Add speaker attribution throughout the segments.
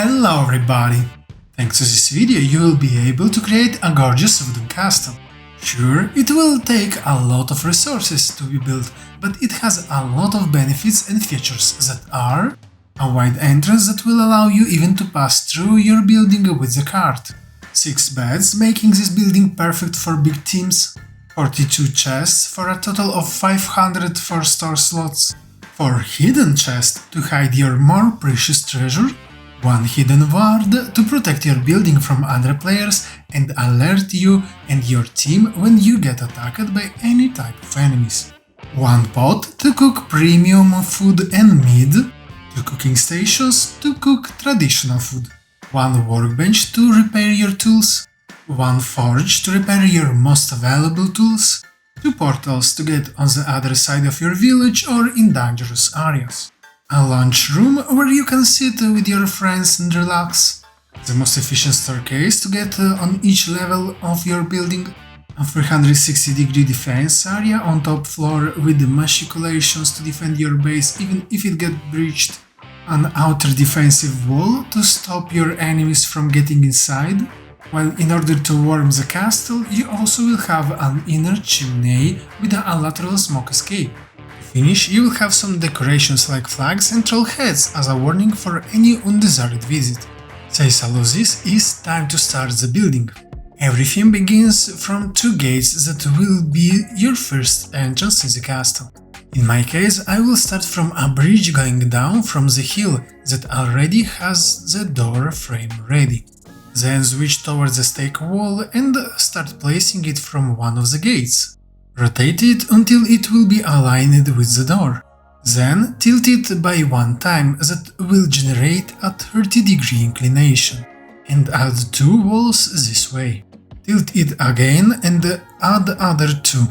Speaker 1: Hello everybody! Thanks to this video you will be able to create a gorgeous wooden castle. Sure, it will take a lot of resources to be built, but it has a lot of benefits and features that are a wide entrance that will allow you even to pass through your building with the cart, 6 beds making this building perfect for big teams, 42 chests for a total of 500 4-star slots, 4 hidden chests to hide your more precious treasure, 1 hidden ward to protect your building from other players and alert you and your team when you get attacked by any type of enemies, 1 pot to cook premium food and mead, 2 cooking stations to cook traditional food, 1 workbench to repair your tools, 1 forge to repair your most valuable tools, 2 portals to get on the other side of your village or in dangerous areas, a lunch room where you can sit with your friends and relax, the most efficient staircase to get on each level of your building, a 360-degree defense area on top floor with the Maciculations to defend your base even if it gets breached, an outer defensive wall to stop your enemies from getting inside, while in order to warm the castle you also will have an inner chimney with a lateral smoke escape. To finish, you will have some decorations like flags and troll heads as a warning for any undesired visit. Says all of this, it's time to start the building. Everything begins from 2 gates that will be your first entrance in the castle. In my case, I will start from a bridge going down from the hill that already has the door frame ready. Then switch towards the stake wall and start placing it from one of the gates. Rotate it until it will be aligned with the door. Then tilt it by 1 time that will generate a 30-degree inclination. And add 2 walls this way. Tilt it again and add other 2.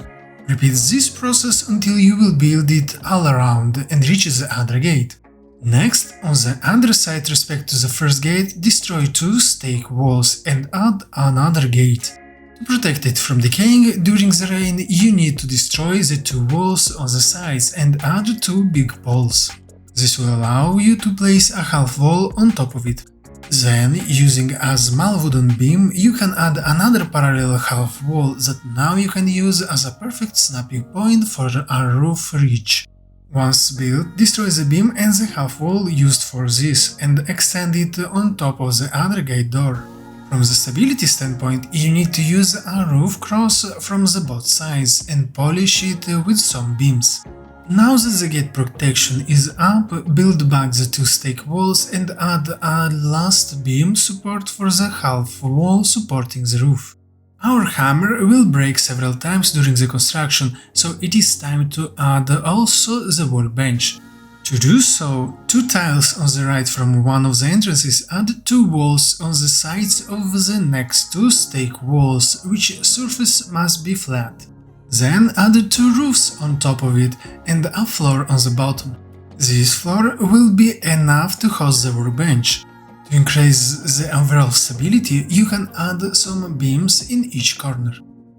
Speaker 1: Repeat this process until you will build it all around and reach the other gate. Next, on the other side respect to the first gate, destroy 2 stake walls and add another gate. To protect it from decaying during the rain, you need to destroy the 2 walls on the sides and add 2 big poles. This will allow you to place a half wall on top of it. Then, using a small wooden beam, you can add another parallel half wall that now you can use as a perfect snapping point for a roof ridge. Once built, destroy the beam and the half wall used for this and extend it on top of the other gate door. From the stability standpoint, you need to use a roof cross from the both sides and polish it with some beams. Now that the gate protection is up, build back the 2 stake walls and add a last beam support for the half wall supporting the roof. Our hammer will break several times during the construction, so it is time to add also the workbench. To do so, 2 tiles on the right from one of the entrances, add 2 walls on the sides of the next 2 stake walls, which surface must be flat. Then add 2 roofs on top of it and a floor on the bottom. This floor will be enough to host the workbench. To increase the overall stability, you can add some beams in each corner.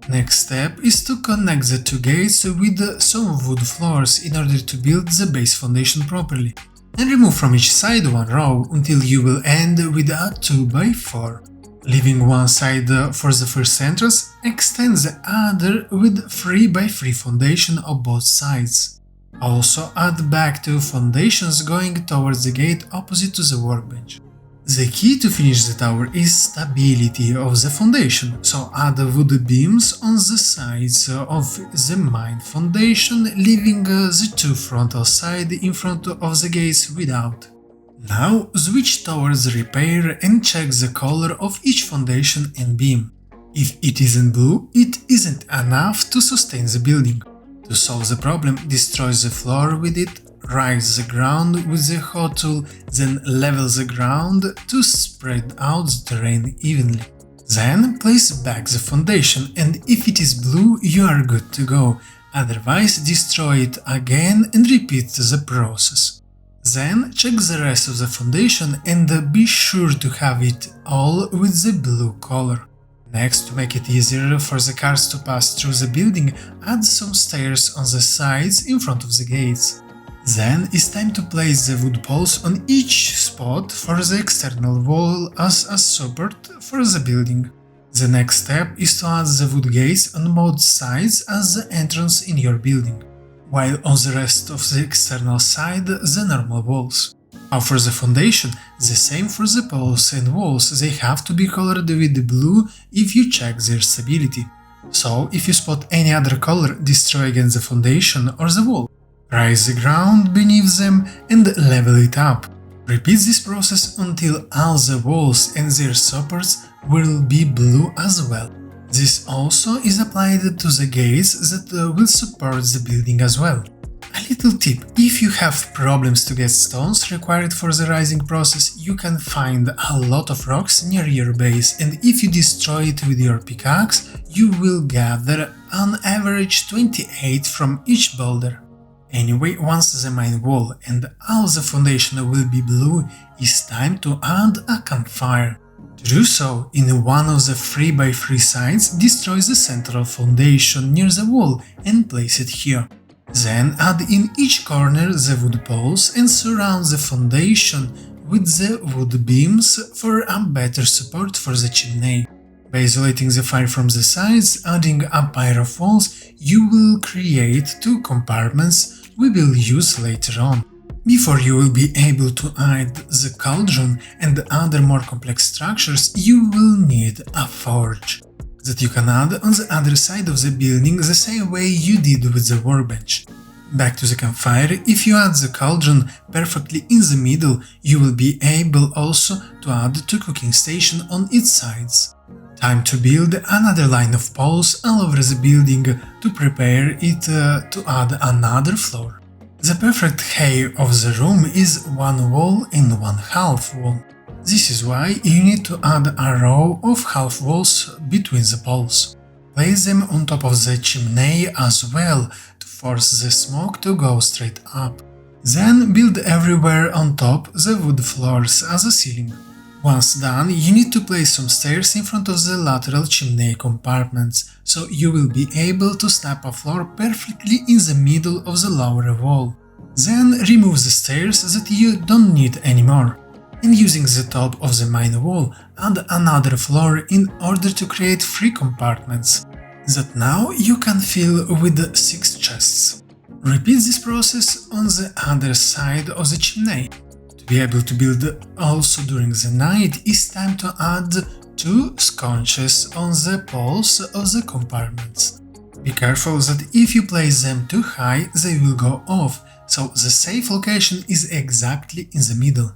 Speaker 1: Next step is to connect the 2 gates with some wood floors in order to build the base foundation properly, and remove from each side 1 row until you will end with a 2x4. Leaving one side for the first entrance, extend the other with 3x3 foundation on both sides. Also add back 2 foundations going towards the gate opposite to the workbench. The key to finish the tower is stability of the foundation, so add wood beams on the sides of the main foundation, leaving the 2 frontal sides in front of the gates without. Now switch towards repair and check the color of each foundation and beam. If it isn't blue, it isn't enough to sustain the building. To solve the problem, destroy the floor with it, rise the ground with the hot tool, then level the ground to spread out the terrain evenly. Then place back the foundation, and if it is blue, you are good to go, otherwise destroy it again and repeat the process. Then check the rest of the foundation and be sure to have it all with the blue color. Next, to make it easier for the cars to pass through the building, add some stairs on the sides in front of the gates. Then it's time to place the wood poles on each spot for the external wall as a support for the building. The next step is to add the wood gates on both sides as the entrance in your building, while on the rest of the external side the normal walls. Now for the foundation, the same for the poles and walls, they have to be colored with blue if you check their stability. So if you spot any other color, destroy against the foundation or the wall. Raise the ground beneath them and level it up. Repeat this process until all the walls and their supports will be blue as well. This also is applied to the gates that will support the building as well. A little tip: if you have problems to get stones required for the rising process, you can find a lot of rocks near your base, and if you destroy it with your pickaxe, you will gather on average 28 from each boulder. Anyway, once the main wall and all the foundation will be blue, it's time to add a campfire. To do so, in one of the 3x3 sides, destroy the central foundation near the wall and place it here. Then add in each corner the wood poles and surround the foundation with the wood beams for a better support for the chimney. By isolating the fire from the sides, adding a pair of walls, you will create 2 compartments we will use later on. Before you will be able to add the cauldron and other more complex structures, you will need a forge that you can add on the other side of the building the same way you did with the workbench. Back to the campfire, if you add the cauldron perfectly in the middle, you will be able also to add 2 cooking stations on its sides. Time to build another line of poles all over the building to prepare it to add another floor. The perfect height of the room is 1 wall and 1 half wall. This is why you need to add a row of half walls between the poles. Place them on top of the chimney as well to force the smoke to go straight up. Then build everywhere on top the wood floors as a ceiling. Once done, you need to place some stairs in front of the lateral chimney compartments, so you will be able to snap a floor perfectly in the middle of the lower wall. Then remove the stairs that you don't need anymore, and using the top of the main wall, add another floor in order to create 3 compartments that now you can fill with 6 chests. Repeat this process on the other side of the chimney. To be able to build also during the night, it's time to add 2 sconces on the poles of the compartments. Be careful that if you place them too high, they will go off, so the safe location is exactly in the middle.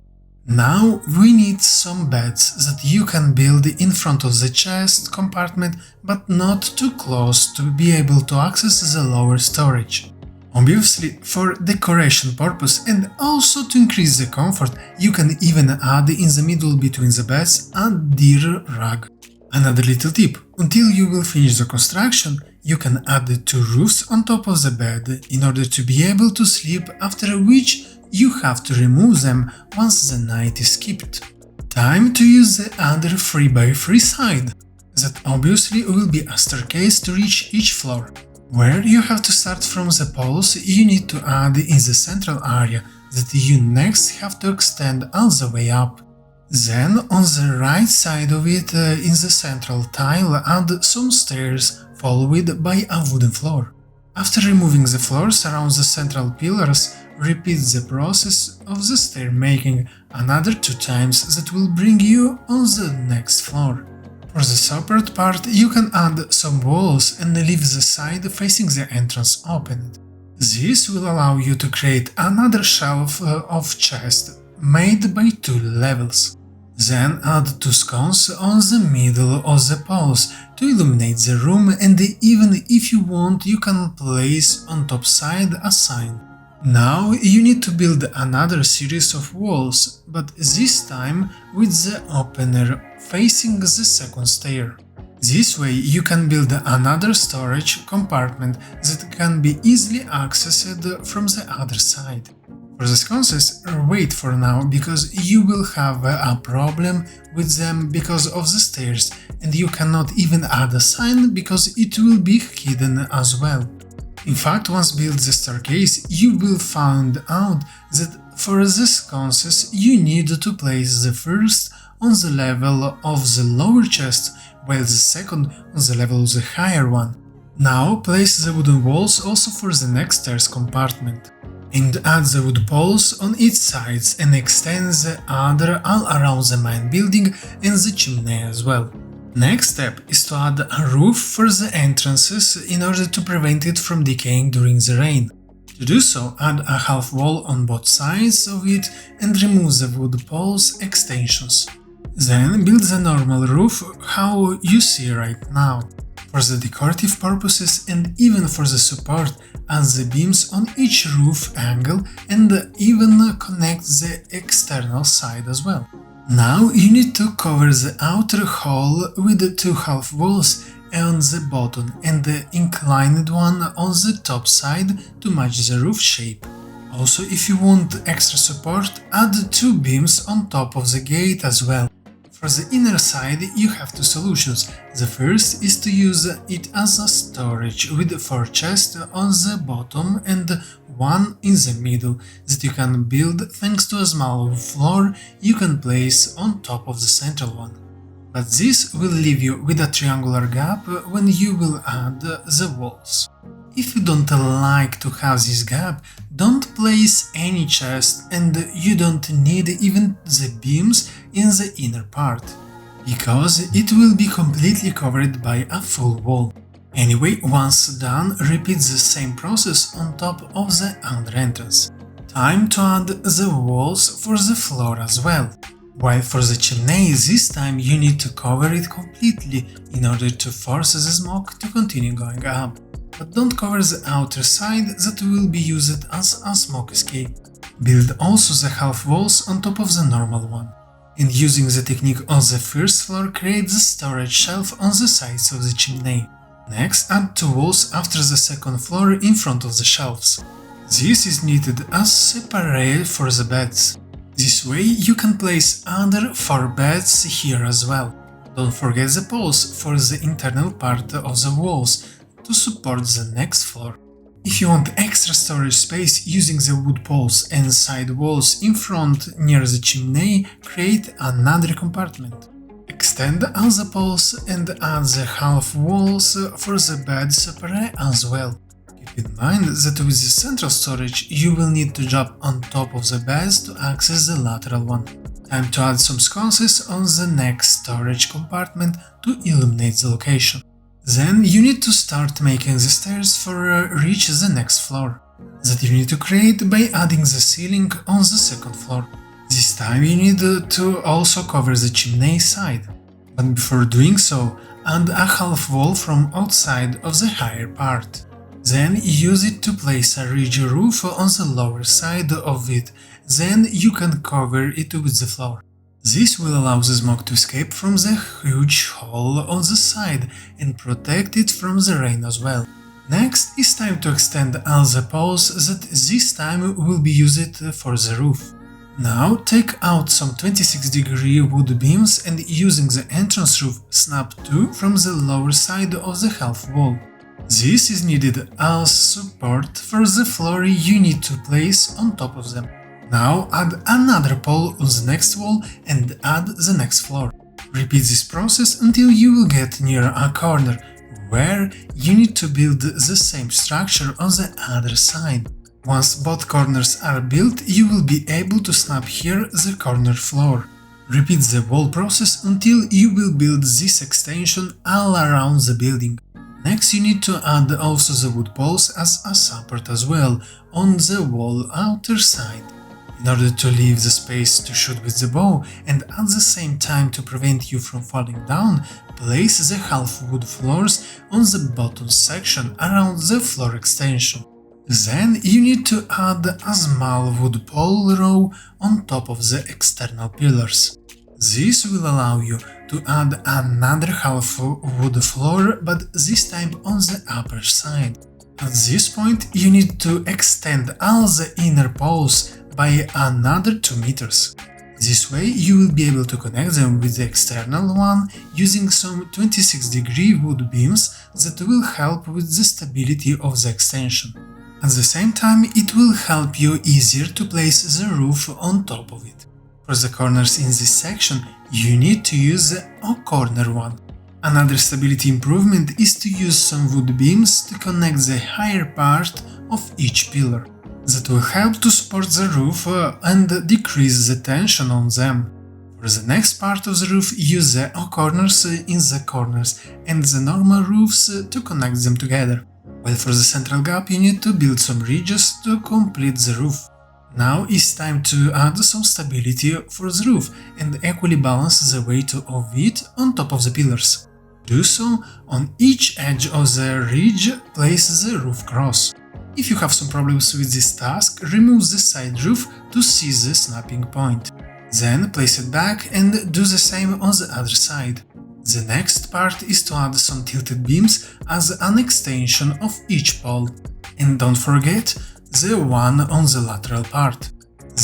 Speaker 1: Now we need some beds that you can build in front of the chest compartment, but not too close to be able to access the lower storage. Obviously, for decoration purpose and also to increase the comfort, you can even add in the middle between the beds a deer rug. Another little tip: until you will finish the construction, you can add 2 roofs on top of the bed in order to be able to sleep, after which you have to remove them once the night is skipped. Time to use the other 3x3 side. That obviously will be a staircase to reach each floor. Where you have to start from the poles, you need to add in the central area that you next have to extend all the way up. Then on the right side of it, in the central tile, add some stairs followed by a wooden floor. After removing the floors around the central pillars, repeat the process of the stair making another 2 times that will bring you on the next floor. For the support part, you can add some walls and leave the side facing the entrance open. This will allow you to create another shelf of chest made by 2 levels. Then add 2 sconces on the middle of the poles to illuminate the room, and even if you want, you can place on top side a sign. Now you need to build another series of walls, but this time with the opener facing the second stair. This way you can build another storage compartment that can be easily accessed from the other side. For the sconces, wait for now, because you will have a problem with them because of the stairs, and you cannot even add a sign because it will be hidden as well. In fact, once built the Starcase, you will find out that for the sconces you need to place the first on the level of the lower chest, while the second on the level of the higher one. Now place the wooden walls also for the next stairs compartment, and add the wood poles on its sides and extend the other all around the main building and the chimney as well. Next step is to add a roof for the entrances in order to prevent it from decaying during the rain. To do so, add a half wall on both sides of it and remove the wood poles extensions. Then build the normal roof how you see right now. For the decorative purposes and even for the support, add the beams on each roof angle and even connect the external side as well. Now you need to cover the outer hall with two half walls on the bottom and the inclined one on the top side to match the roof shape. Also, if you want extra support, add two beams on top of the gate as well. For the inner side you have two solutions. The first is to use it as a storage with 4 chests on the bottom and one in the middle that you can build thanks to a small floor you can place on top of the central one. But this will leave you with a triangular gap when you will add the walls. If you don't like to have this gap, don't place any chest and you don't need even the beams in the inner part, because it will be completely covered by a full wall. Anyway, once done, repeat the same process on top of the other entrance. Time to add the walls for the floor as well. While for the chimney, this time you need to cover it completely in order to force the smoke to continue going up. But don't cover the outer side that will be used as a smoke escape. Build also the half walls on top of the normal one. And using the technique on the first floor, create the storage shelf on the sides of the chimney. Next, add 2 walls after the second floor in front of the shelves. This is needed as separate for the beds. This way you can place other 4 beds here as well. Don't forget the poles for the internal part of the walls to support the next floor. If you want extra storage space using the wood poles and side walls in front near the chimney, create another compartment. Extend all the poles and add the half walls for the bed separate as well. Keep in mind that with the central storage you will need to jump on top of the beds to access the lateral one. Time to add some sconces on the next storage compartment to illuminate the location. Then you need to start making the stairs for reach the next floor, that you need to create by adding the ceiling on the second floor. This time you need to also cover the chimney side, but before doing so, add a half wall from outside of the higher part. Then use it to place a ridge roof on the lower side of it, then you can cover it with the floor. This will allow the smoke to escape from the huge hole on the side and protect it from the rain as well. Next, it's time to extend all the poles that this time will be used for the roof. Now take out some 26-degree wood beams and using the entrance roof, snap 2 from the lower side of the half wall. This is needed as support for the floor you need to place on top of them. Now add another pole on the next wall and add the next floor. Repeat this process until you will get near a corner, where you need to build the same structure on the other side. Once both corners are built, you will be able to snap here the corner floor. Repeat the wall process until you will build this extension all around the building. Next you need to add also the wood poles as a support as well on the wall outer side. In order to leave the space to shoot with the bow and at the same time to prevent you from falling down, place the half wood floors on the bottom section around the floor extension. Then you need to add a small wood pole row on top of the external pillars. This will allow you to add another half wood floor, but this time on the upper side. At this point you need to extend all the inner poles by another 2 meters. This way you will be able to connect them with the external one using some 26-degree wood beams that will help with the stability of the extension. At the same time, it will help you easier to place the roof on top of it. For the corners in this section, you need to use the corner one. Another stability improvement is to use some wood beams to connect the higher part of each pillar. That will help to support the roof and decrease the tension on them. For the next part of the roof, use the corners in the corners and the normal roofs to connect them together. While for the central gap you need to build some ridges to complete the roof. Now it's time to add some stability for the roof and equally balance the weight of it on top of the pillars. Do so on each edge of the ridge, place the roof cross. If you have some problems with this task, remove the side roof to see the snapping point. Then place it back and do the same on the other side. The next part is to add some tilted beams as an extension of each pole. And don't forget the one on the lateral part.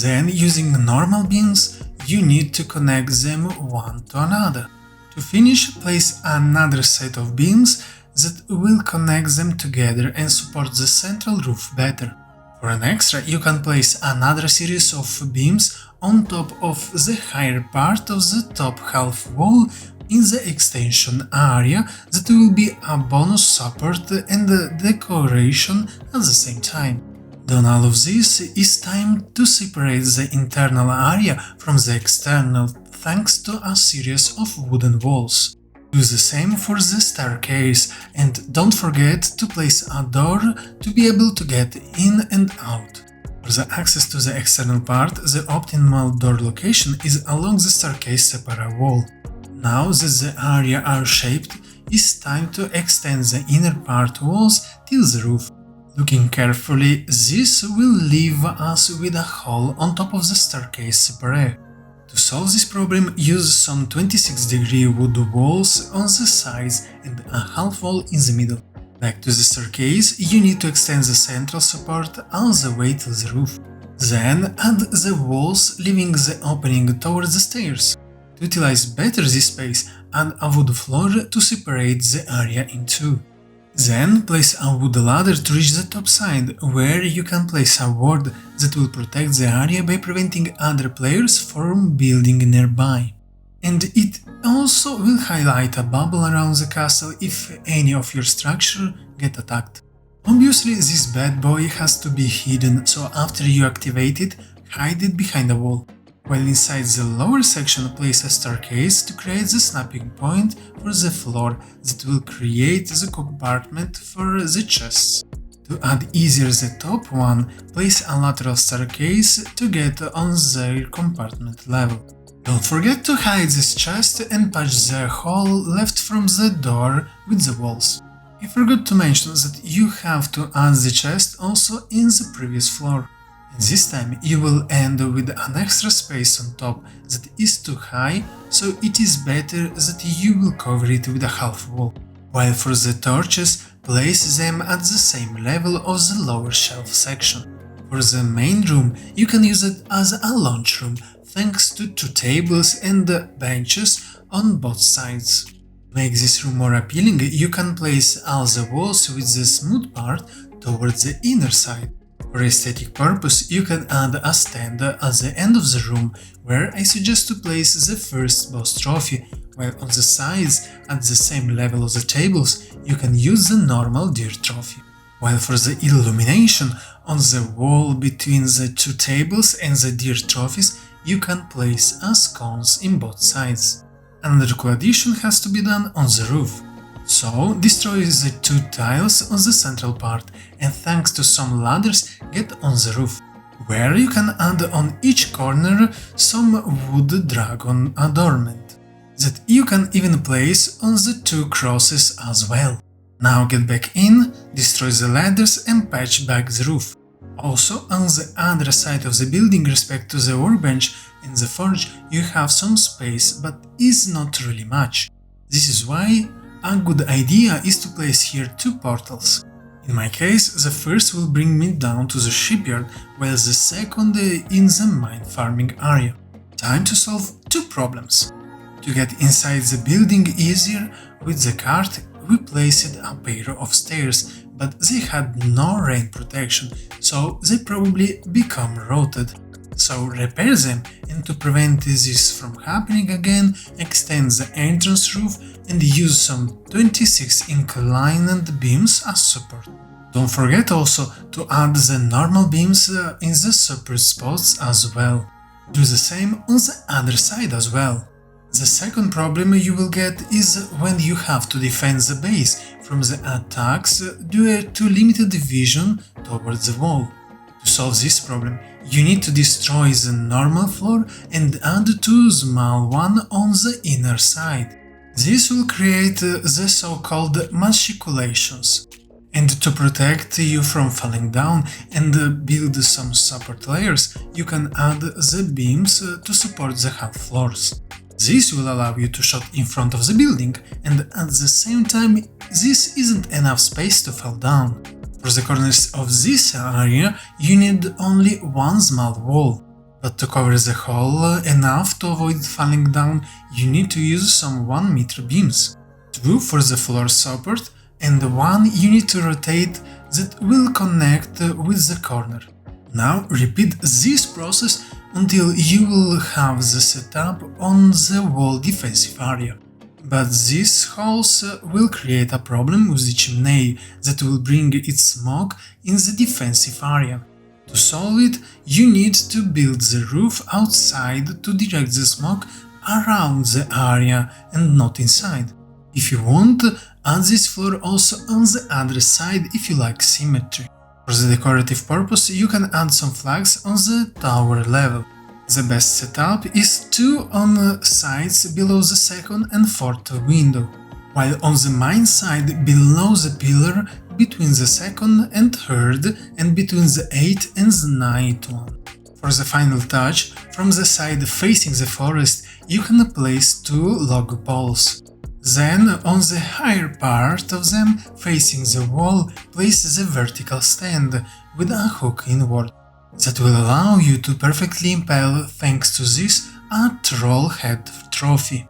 Speaker 1: Then, using normal beams, you need to connect them one to another. To finish, place another set of beams that will connect them together and support the central roof better. For an extra, you can place another series of beams on top of the higher part of the top half wall in the extension area that will be a bonus support and decoration at the same time. Done all of this, it's time to separate the internal area from the external thanks to a series of wooden walls. Do the same for the staircase and don't forget to place a door to be able to get in and out. For the access to the external part, the optimal door location is along the staircase separate wall. Now that the area are shaped, it's time to extend the inner part walls till the roof. Looking carefully, this will leave us with a hole on top of the staircase separate. To solve this problem, use some 26-degree wood walls on the sides and a half wall in the middle. Back to the staircase, you need to extend the central support all the way to the roof. Then add the walls, leaving the opening towards the stairs. To utilize better this space, add a wood floor to separate the area in two. Then place a wood ladder to reach the top side, where you can place a ward that will protect the area by preventing other players from building nearby. And it also will highlight a bubble around the castle if any of your structure get attacked. Obviously this bad boy has to be hidden, so after you activate it, hide it behind a wall. While inside the lower section, place a staircase to create the snapping point for the floor that will create the compartment for the chests. To add easier the top one, place a lateral staircase to get on their compartment level. Don't forget to hide this chest and patch the hole left from the door with the walls. I forgot to mention that you have to add the chest also in the previous floor. This time you will end with an extra space on top that is too high, so it is better that you will cover it with a half wall. While for the torches, place them at the same level of the lower shelf section. For the main room, you can use it as a lunch room thanks to two tables and benches on both sides. To make this room more appealing, you can place all the walls with the smooth part towards the inner side. For aesthetic purpose, you can add a stand at the end of the room, where I suggest to place the first boss trophy, while on the sides, at the same level of the tables, you can use the normal deer trophy. While for the illumination, on the wall between the two tables and the deer trophies, you can place scones in both sides. Another cool addition has to be done on the roof. So, destroy the two tiles on the central part and thanks to some ladders get on the roof, where you can add on each corner some wood dragon adornment, that you can even place on the two crosses as well. Now get back in, destroy the ladders and patch back the roof. Also, on the other side of the building respect to the workbench and the forge you have some space, but is not really much. This is why a good idea is to place here two portals. In my case, the first will bring me down to the shipyard, while the second in the mine farming area. Time to solve two problems. To get inside the building easier, with the cart we placed a pair of stairs, but they had no rain protection, so they probably become rotted. So repair them, and to prevent this from happening again, extend the entrance roof and use some 26 inclined beams as support. Don't forget also to add the normal beams in the support spots as well. Do the same on the other side as well. The second problem you will get is when you have to defend the base from the attacks due to limited vision towards the wall. To solve this problem, you need to destroy the normal floor and add two small ones on the inner side. This will create the so-called Maciculations. And to protect you from falling down and build some support layers, you can add the beams to support the half floors. This will allow you to shoot in front of the building, and at the same time this isn't enough space to fall down. For the corners of this area you need only one small wall, but to cover the whole enough to avoid falling down you need to use some 1 meter beams. 2 for the floor support, and 1 you need to rotate that will connect with the corner. Now repeat this process until you will have the setup on the wall defensive area. But these holes will create a problem with the chimney that will bring its smoke in the defensive area. To solve it, you need to build the roof outside to direct the smoke around the area and not inside. If you want, add this floor also on the other side if you like symmetry. For the decorative purpose, you can add some flags on the tower level. The best setup is 2 on sides below the second and fourth window, while on the main side below the pillar between the second and third and between the 8th and the 9th one. For the final touch, from the side facing the forest, you can place 2 log poles. Then, on the higher part of them, facing the wall, place the vertical stand with a hook inward. That will allow you to perfectly impale, thanks to this, a troll head trophy.